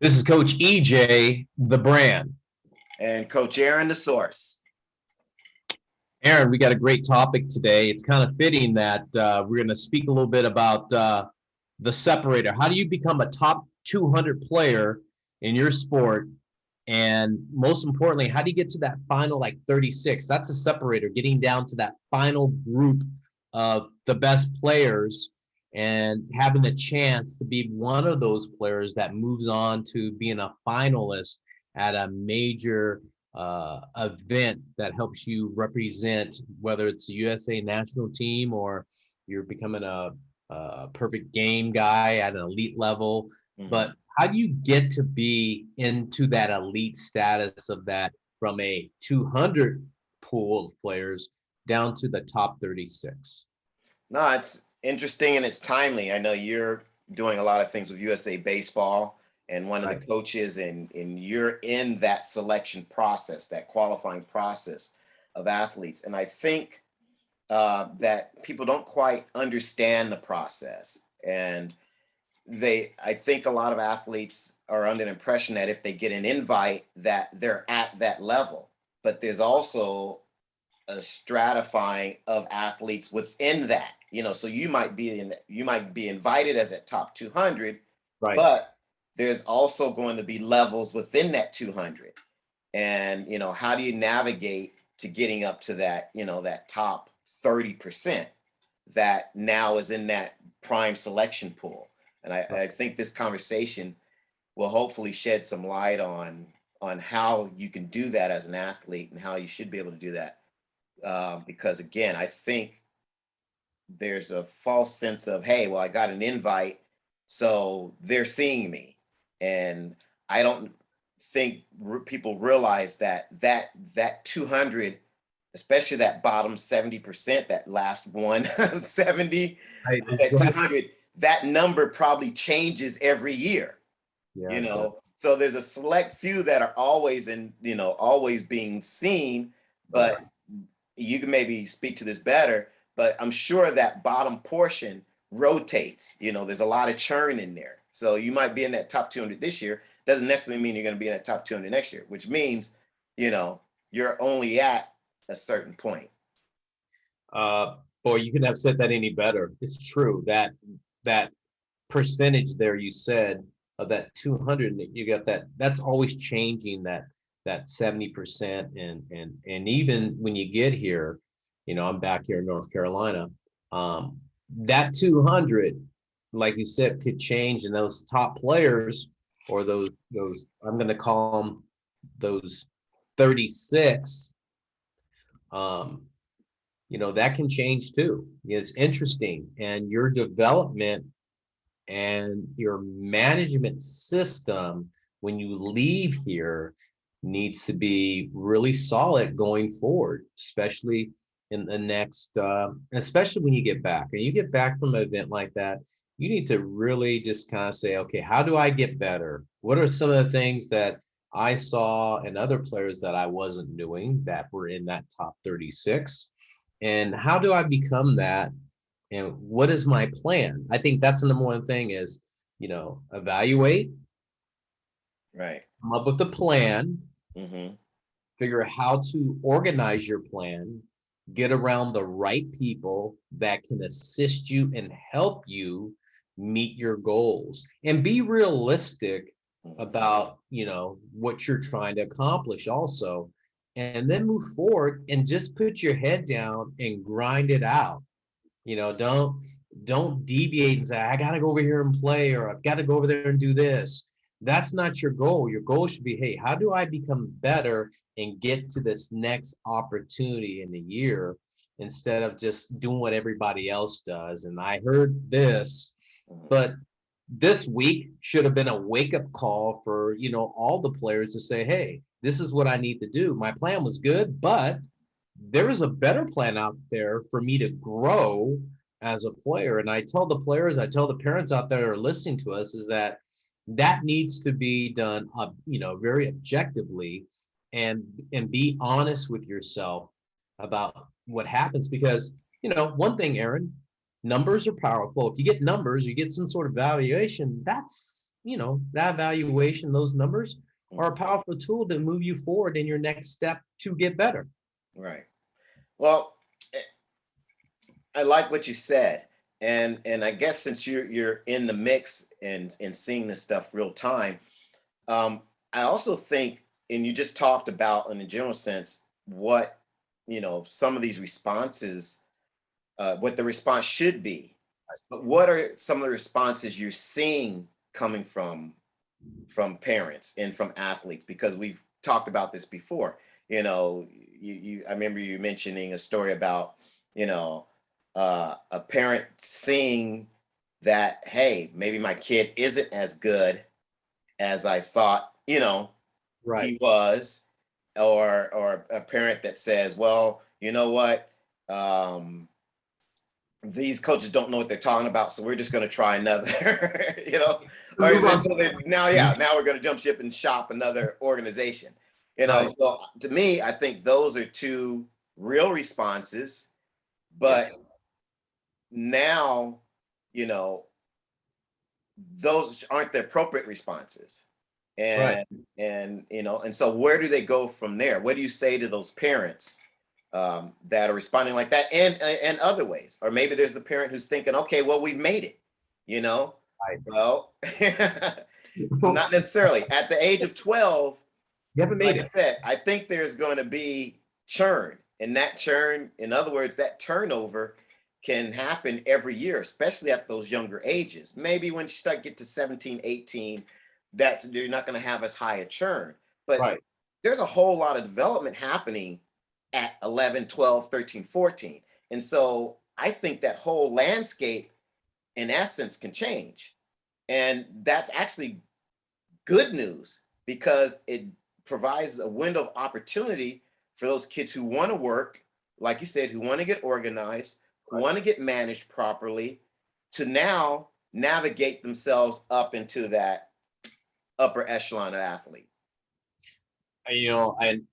This is Coach EJ, the brand. And Coach Aaron, the source. Aaron, we got a great topic today. It's kind of fitting that we're going to speak a little bit about the separator. How do you become a top 200 player in your sport? And most importantly, how do you get to that final 36? That's a separator, getting down to that final group of the best players and having the chance to be one of those players that moves on to being a finalist at a major event that helps you represent, whether it's the USA national team or you're becoming a perfect game guy at an elite level. Mm-hmm. But how do you get to be into that elite status of that from a 200 pool of players down to the top 36? No, it's interesting and it's timely. I know you're doing a lot of things with USA Baseball and one of the coaches, and you're in that selection process, that qualifying process of athletes. And I think that people don't quite understand the process. And I think a lot of athletes are under the impression that if they get an invite that they're at that level, but there's also a stratifying of athletes within that, so you might be invited as a top 200, right? But there's also going to be levels within that 200. And, how do you navigate to getting up to that, that top 30% that now is in that prime selection pool? And I think this conversation will hopefully shed some light on how you can do that as an athlete and how you should be able to do that. Because again, I think there's a false sense of, hey, well, I got an invite, so they're seeing me. And I don't think people realize that 200, especially that bottom 70%, that last 170, that 200, that number probably changes every year. So there's a select few that are always always being seen, but you can maybe speak to this better, but I'm sure that bottom portion rotates. There's a lot of churn in there. So you might be in that top 200 this year. Doesn't necessarily mean you're going to be in that top 200 next year, which means, you're only at a certain point. Boy, you couldn't have said that any better. It's true that percentage there you said of that 200, you got that's always changing, that 70%. And even when you get here, I'm back here in North Carolina, that 200, like you said, could change, and those top players, or those I'm going to call them those 36, that can change too. It's interesting, and your development and your management system when you leave here needs to be really solid going forward, especially in the next, especially when you get back. And you get back from an event like that, you need to really just kind of say, okay, how do I get better? What are some of the things that I saw in other players that I wasn't doing that were in that top 36? And how do I become that? And what is my plan? I think that's the number one thing is, evaluate, right? Come up with a plan, figure out how to organize your plan, get around the right people that can assist you and help you meet your goals, and be realistic about, what you're trying to accomplish also, and then move forward and just put your head down and grind it out. Don't deviate and say, I got to go over here and play, or I've got to go over there and do this. That's not your goal. Your goal should be, hey, how do I become better and get to this next opportunity in the year, instead of just doing what everybody else does? And I heard this, but this week should have been a wake-up call for, all the players to say, hey, this is what I need to do. My plan was good, but there is a better plan out there for me to grow as a player. And I tell the players, I tell the parents out there who are listening to us, is that needs to be done, very objectively, and be honest with yourself about what happens. Because, one thing, Aaron, numbers are powerful. If you get numbers, you get some sort of valuation. That's, that valuation, those numbers are a powerful tool to move you forward in your next step to get better. Right. Well, I like what you said, and I guess since you're in the mix and seeing this stuff real time, I also think, and you just talked about in a general sense what some of these responses, what the response should be. But what are some of the responses you're seeing coming from parents and from athletes? Because we've talked about this before. I remember you mentioning a story about a parent seeing that, hey, maybe my kid isn't as good as I thought, Right. he was, or a parent that says, well, you know what, these coaches don't know what they're talking about, so we're just going to try another, or Move on. now we're going to jump ship and shop another organization. Right. So to me, I think those are two real responses, but Yes. now, those aren't the appropriate responses. Right. And so where do they go from there? What do you say to those parents that are responding like that, and other ways? Or maybe there's the parent who's thinking, okay, well, we've made it, Right. well, not necessarily at the age of 12. You haven't made Like I it. said, I think there's going to be churn, and that churn, in other words, that turnover can happen every year, especially at those younger ages. Maybe when you start get to 17, 18, you're not going to have as high a churn. But Right. there's a whole lot of development happening at 11, 12, 13, 14. And so I think that whole landscape, in essence, can change. And that's actually good news, because it provides a window of opportunity for those kids who want to work, like you said, who want to get organized, who want to get managed properly, to now navigate themselves up into that upper echelon of athlete. Aaron,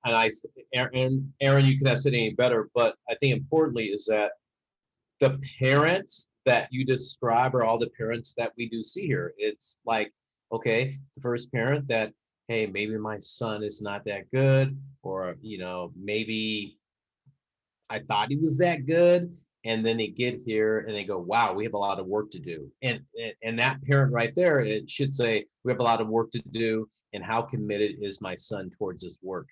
you could have said any better, but I think importantly is that the parents that you describe are all the parents that we do see here. It's like, okay, the first parent that, hey, maybe my son is not that good, or, maybe I thought he was that good. And then they get here and they go, wow, we have a lot of work to do. And that parent right there, it should say, we have a lot of work to do. And how committed is my son towards this work?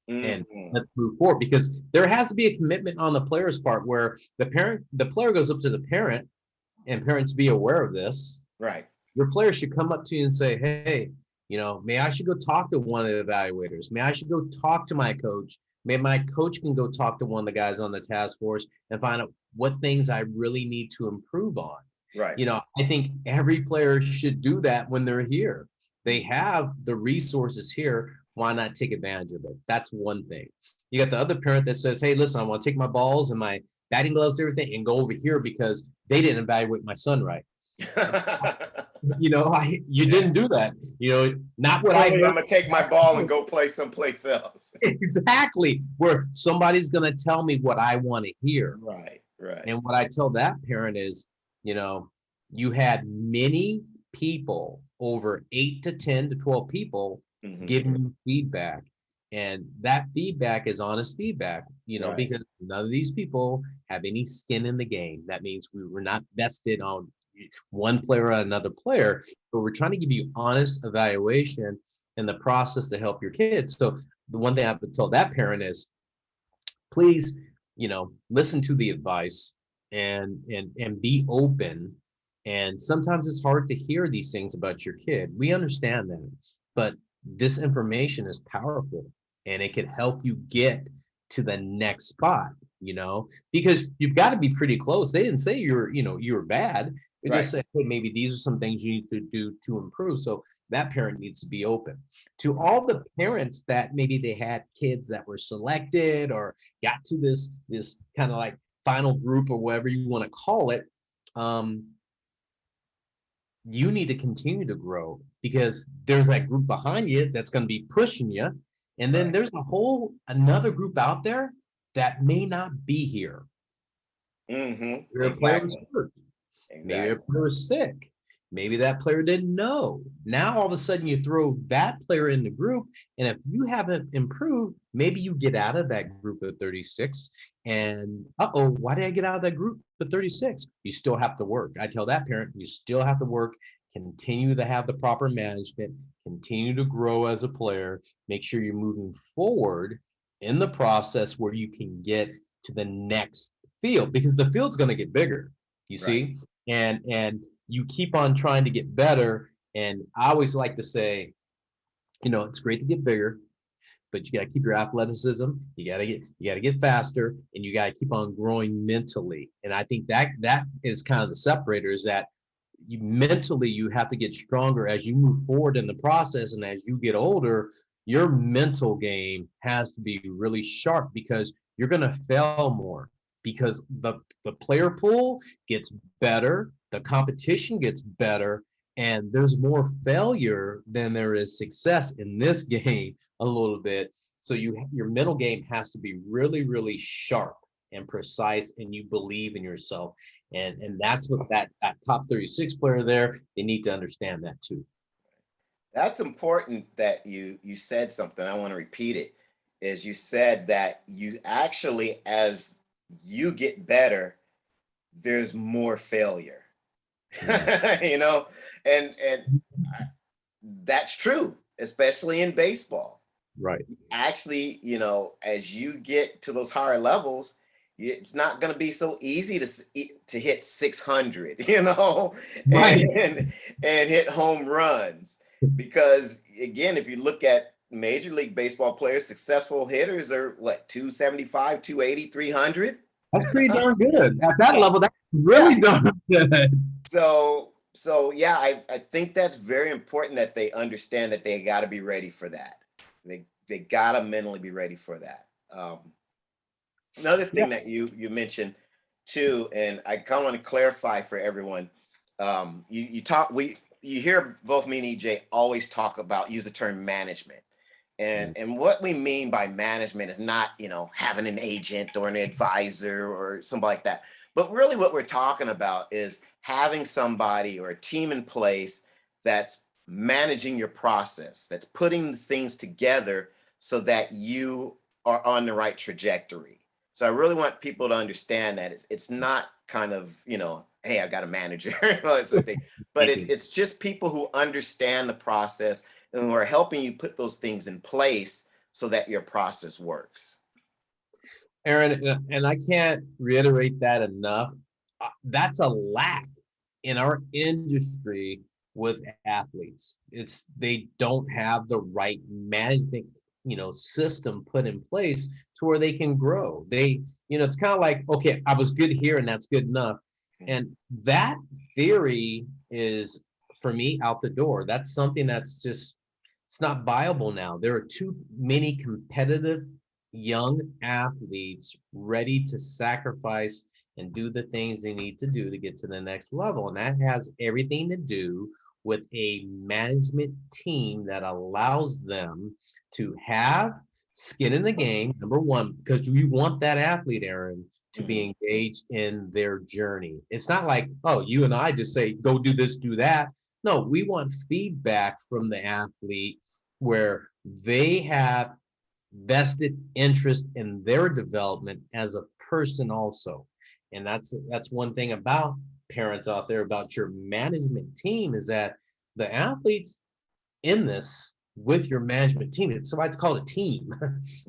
And Mm-hmm. let's move forward, because there has to be a commitment on the player's part where the player goes up to the parent, and parents be aware of this. Right. Your player should come up to you and say, hey, may I should go talk to one of the evaluators. May I should go talk to my coach. Maybe my coach can go talk to one of the guys on the task force and find out what things I really need to improve on. Right. I think every player should do that when they're here. They have the resources here. Why not take advantage of it? That's one thing. You got the other parent that says, hey, listen, I want to take my balls and my batting gloves, everything, and go over here because they didn't evaluate my son right. You didn't do that. Not what I heard. I'm gonna take my ball and go play someplace else. Exactly, where somebody's gonna tell me what I want to hear. Right. And what I tell that parent is, you had many people, over 8 to 10 to 12 people, Mm-hmm. giving you feedback. And that feedback is honest feedback, Right. because none of these people have any skin in the game. That means we were not vested on one player or another player, but we're trying to give you honest evaluation in the process to help your kids. So the one thing I would tell that parent is, please, listen to the advice and be open. And sometimes it's hard to hear these things about your kid. We understand that, but this information is powerful and it can help you get to the next spot, because you've got to be pretty close. They didn't say you were bad. They just said, hey, maybe these are some things you need to do to improve. So that parent needs to be open. To all the parents that maybe they had kids that were selected or got to this kind of like final group or whatever you want to call it, you need to continue to grow, because there's that group behind you that's going to be pushing you. And then there's another group out there that may not be here. Mm-hmm. Exactly. Maybe a Exactly. player was sick. Maybe that player didn't know. Now all of a sudden you throw that player in the group, and if you haven't improved, maybe you get out of that group of 36. And why did I get out of that group of 36? You still have to work. I tell that parent, you still have to work, continue to have the proper management, continue to grow as a player, make sure you're moving forward in the process where you can get to the next field, because the field's going to get bigger, you Right. see, and you keep on trying to get better. And I always like to say, it's great to get bigger, but you got to keep your athleticism. You got to get faster, and you got to keep on growing mentally. And I think that is kind of the separator, is that you have to get stronger as you move forward in the process. And as you get older, your mental game has to be really sharp, because you're going to fail more, because the player pool gets better, the competition gets better, and there's more failure than there is success in this game a little bit. So your mental game has to be really, really sharp and precise, and you believe in yourself. And that's what that top 36 player there, they need to understand that too. That's important that you said something. I want to repeat it. Is you said that you actually, as you get better, there's more failure. you know, and that's true, especially in baseball. Right. Actually, as you get to those higher levels, it's not going to be so easy to hit 600, Right. and hit home runs. Because again, if you look at Major League Baseball players, successful hitters are what, 275, 280, 300. That's pretty darn good. At that Yeah. level, that's Yeah. really darn good. So yeah, I think that's very important that they understand that they got to be ready for that. They got to mentally be ready for that. Another Yeah. thing that you mentioned too, and I kind of want to clarify for everyone. You hear both me and EJ always use the term management. And what we mean by management is not, having an agent or an advisor or somebody like that. But really what we're talking about is having somebody or a team in place that's managing your process, that's putting things together so that you are on the right trajectory. So I really want people to understand that it's not kind of, hey, I got a manager, that sort of thing. But it's just people who understand the process and who are helping you put those things in place so that your process works. Aaron, and I can't reiterate that enough. That's a lack in our industry with athletes. They don't have the right management, system put in place to where they can grow. It's kind of like, okay, I was good here and that's good enough. And that theory is, for me, out the door. That's something that's just, it's not viable now. There are too many competitive young athletes ready to sacrifice and do the things they need to do to get to the next level. And that has everything to do with a management team that allows them to have skin in the game, number one, because we want that athlete, Aaron, to be engaged in their journey. It's not like, oh, you and I just say, go do this, do that. No, we want feedback from the athlete where they have vested interest in their development as a person also. And that's one thing about parents out there, about your management team, is that the athletes in this with your management team, it's why it's called a team.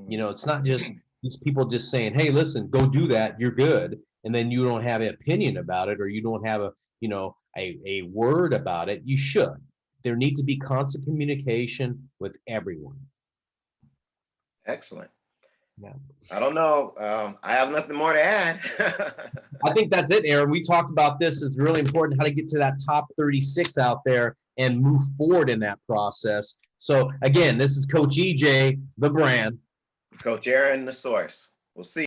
It's not just these people just saying, hey, listen, go do that, you're good, and then you don't have an opinion about it, or you don't have a word about it. You should. There needs to be constant communication with everyone. Excellent. Yeah. I don't know. I have nothing more to add. I think that's it, Aaron. We talked about this. It's really important how to get to that top 36 out there and move forward in that process. So again, this is Coach EJ, the brand. Coach Aaron, the source. We'll see.